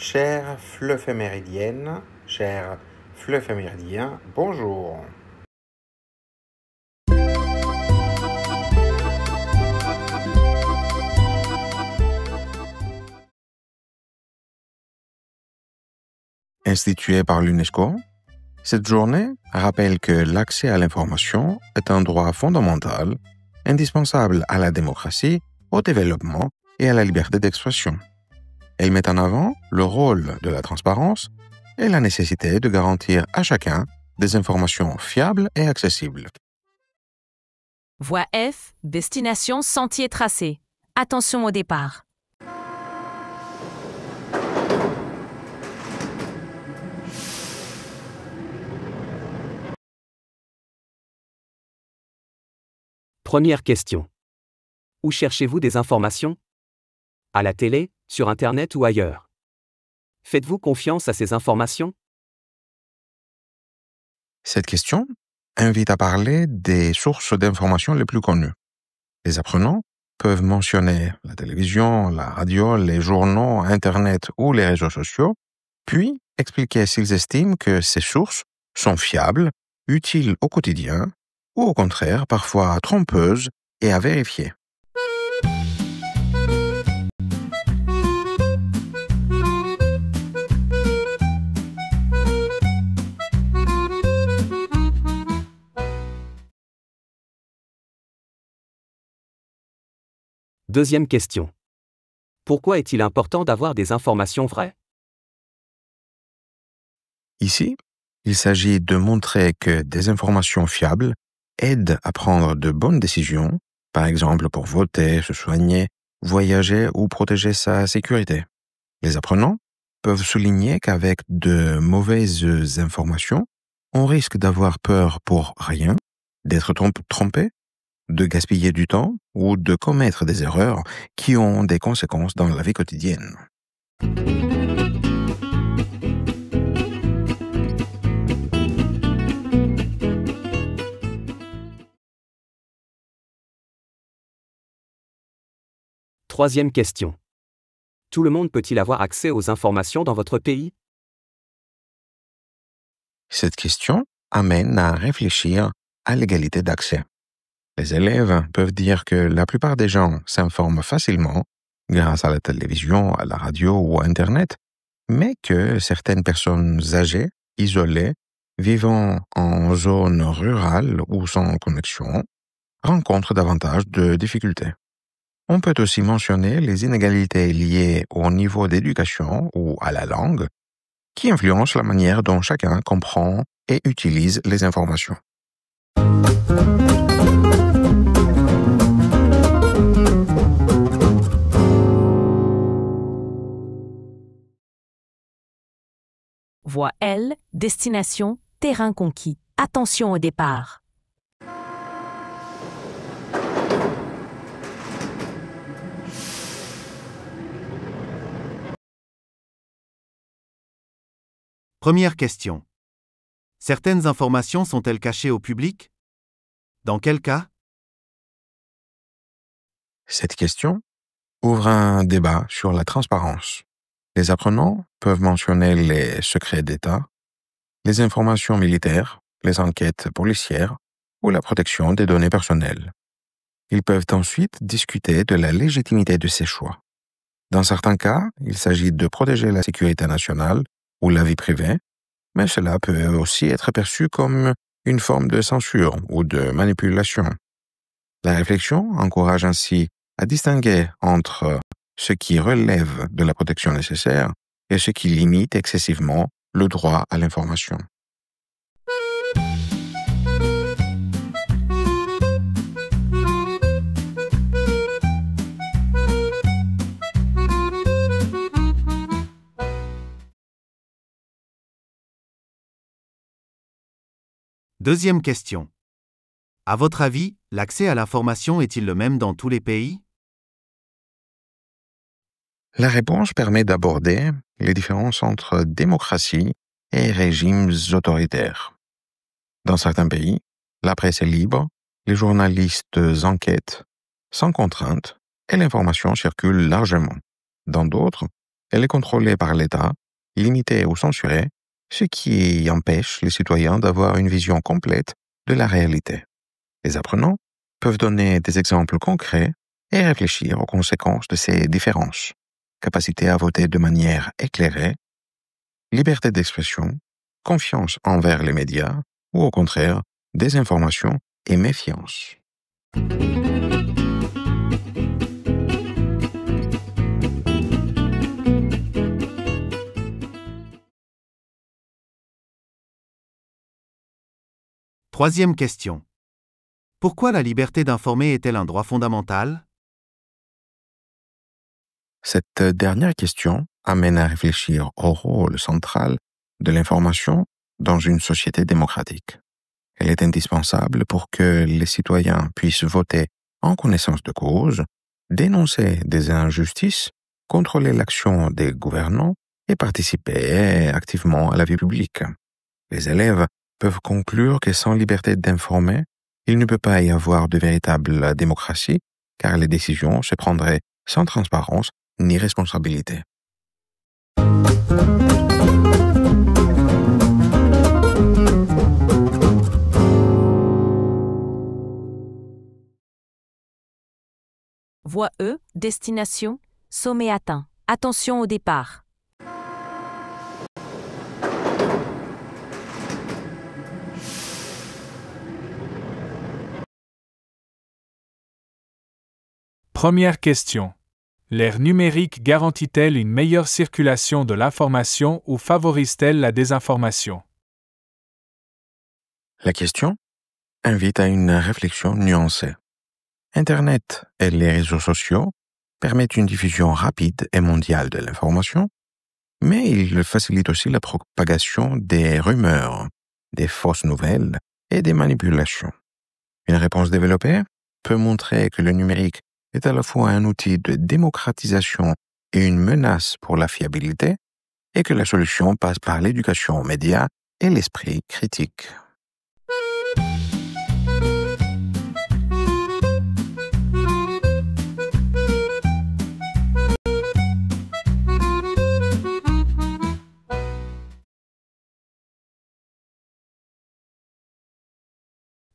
Chère fleuve méridienne, cher fleuve méridien, bonjour. Instituée par l'UNESCO, cette journée rappelle que l'accès à l'information est un droit fondamental, indispensable à la démocratie, au développement et à la liberté d'expression. Elle met en avant le rôle de la transparence et la nécessité de garantir à chacun des informations fiables et accessibles. Voie F, destination sentier tracé. Attention au départ. Première question. Où cherchez-vous des informations ? À la télé, sur Internet ou ailleurs ? Faites-vous confiance à ces informations ? Cette question invite à parler des sources d'information les plus connues. Les apprenants peuvent mentionner la télévision, la radio, les journaux, Internet ou les réseaux sociaux, puis expliquer s'ils estiment que ces sources sont fiables, utiles au quotidien, ou au contraire parfois trompeuses et à vérifier. Deuxième question. Pourquoi est-il important d'avoir des informations vraies ? Ici, il s'agit de montrer que des informations fiables aident à prendre de bonnes décisions, par exemple pour voter, se soigner, voyager ou protéger sa sécurité. Les apprenants peuvent souligner qu'avec de mauvaises informations, on risque d'avoir peur pour rien, d'être trompé, de gaspiller du temps ou de commettre des erreurs qui ont des conséquences dans la vie quotidienne. Troisième question. Tout le monde peut-il avoir accès aux informations dans votre pays ? Cette question amène à réfléchir à l'égalité d'accès. Les élèves peuvent dire que la plupart des gens s'informent facilement grâce à la télévision, à la radio ou à Internet, mais que certaines personnes âgées, isolées, vivant en zone rurale ou sans connexion, rencontrent davantage de difficultés. On peut aussi mentionner les inégalités liées au niveau d'éducation ou à la langue, qui influencent la manière dont chacun comprend et utilise les informations. Voie L, destination terrain conquis. Attention au départ. Première question. Certaines informations sont-elles cachées au public ? Dans quel cas ? Cette question ouvre un débat sur la transparence. Les apprenants peuvent mentionner les secrets d'État, les informations militaires, les enquêtes policières ou la protection des données personnelles. Ils peuvent ensuite discuter de la légitimité de ces choix. Dans certains cas, il s'agit de protéger la sécurité nationale ou la vie privée, mais cela peut aussi être perçu comme une forme de censure ou de manipulation. La réflexion encourage ainsi à distinguer entre ce qui relève de la protection nécessaire et ce qui limite excessivement le droit à l'information. Deuxième question. À votre avis, l'accès à l'information est-il le même dans tous les pays ? La réponse permet d'aborder les différences entre démocratie et régimes autoritaires. Dans certains pays, la presse est libre, les journalistes enquêtent sans contrainte et l'information circule largement. Dans d'autres, Elle est contrôlée par l'État, limitée ou censurée, ce qui empêche les citoyens d'avoir une vision complète de la réalité. Les apprenants peuvent donner des exemples concrets et réfléchir aux conséquences de ces différences. Capacité à voter de manière éclairée, liberté d'expression, confiance envers les médias ou au contraire, désinformation et méfiance. Troisième question. Pourquoi la liberté d'informer est-elle un droit fondamental? Cette dernière question amène à réfléchir au rôle central de l'information dans une société démocratique. Elle est indispensable pour que les citoyens puissent voter en connaissance de cause, dénoncer des injustices, contrôler l'action des gouvernants et participer activement à la vie publique. Les élèves peuvent conclure que sans liberté d'informer, il ne peut pas y avoir de véritable démocratie, car les décisions se prendraient sans transparence ni responsabilité. Voie E, destination, sommet atteint. Attention au départ. Première question. L'ère numérique garantit-elle une meilleure circulation de l'information ou favorise-t-elle la désinformation? La question invite à une réflexion nuancée. Internet et les réseaux sociaux permettent une diffusion rapide et mondiale de l'information, mais ils facilitent aussi la propagation des rumeurs, des fausses nouvelles et des manipulations. Une réponse développée peut montrer que le numérique est à la fois un outil de démocratisation et une menace pour la fiabilité, et que la solution passe par l'éducation aux médias et l'esprit critique.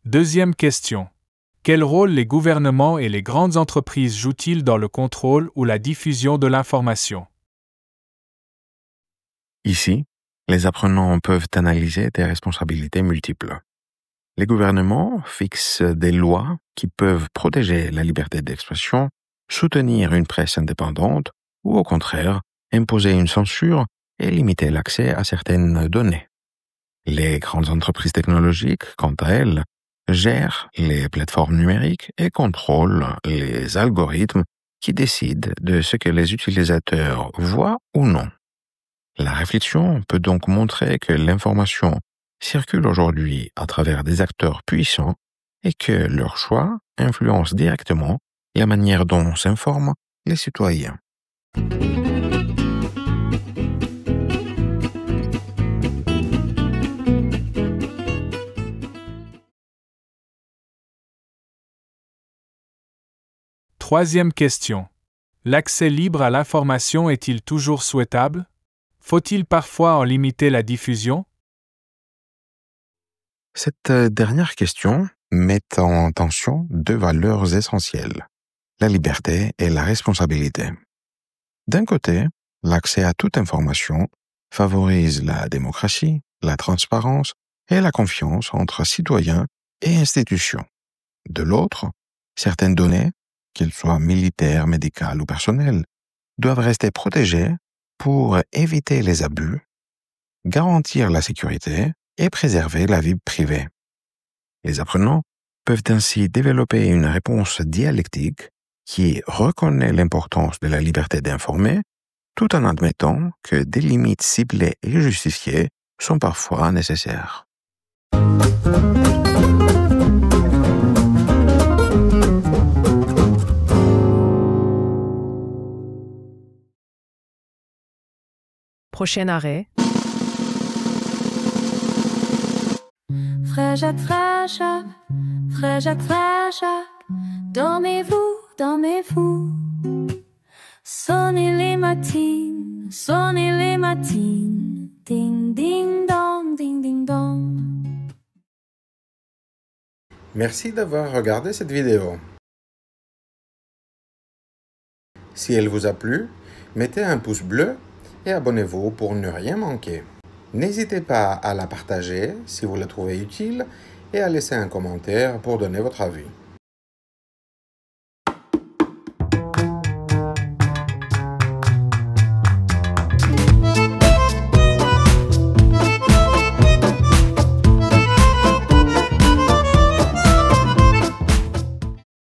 Deuxième question. Quel rôle les gouvernements et les grandes entreprises jouent-ils dans le contrôle ou la diffusion de l'information? Ici, les apprenants peuvent analyser des responsabilités multiples. Les gouvernements fixent des lois qui peuvent protéger la liberté d'expression, soutenir une presse indépendante ou au contraire, imposer une censure et limiter l'accès à certaines données. Les grandes entreprises technologiques, quant à elles, gèrent les plateformes numériques et contrôlent les algorithmes qui décident de ce que les utilisateurs voient ou non. La réflexion peut donc montrer que l'information circule aujourd'hui à travers des acteurs puissants et que leurs choix influencent directement la manière dont s'informent les citoyens. Troisième question. L'accès libre à l'information est-il toujours souhaitable? Faut-il parfois en limiter la diffusion? Cette dernière question met en tension deux valeurs essentielles, la liberté et la responsabilité. D'un côté, l'accès à toute information favorise la démocratie, la transparence et la confiance entre citoyens et institutions. De l'autre, certaines données, qu'elles soient militaires, médicales ou personnelles, doivent rester protégées pour éviter les abus, garantir la sécurité et préserver la vie privée. Les apprenants peuvent ainsi développer une réponse dialectique qui reconnaît l'importance de la liberté d'informer, tout en admettant que des limites ciblées et justifiées sont parfois nécessaires. Prochain arrêt. Frère Jacques, frère Jacques, frère Jacques, frère Jacques, dormez-vous, dormez-vous. Sonnez les matines, sonner les matines. Ding ding dong, ding ding dong. Merci d'avoir regardé cette vidéo. Si elle vous a plu, mettez un pouce bleu et abonnez-vous pour ne rien manquer. N'hésitez pas à la partager si vous la trouvez utile et à laisser un commentaire pour donner votre avis.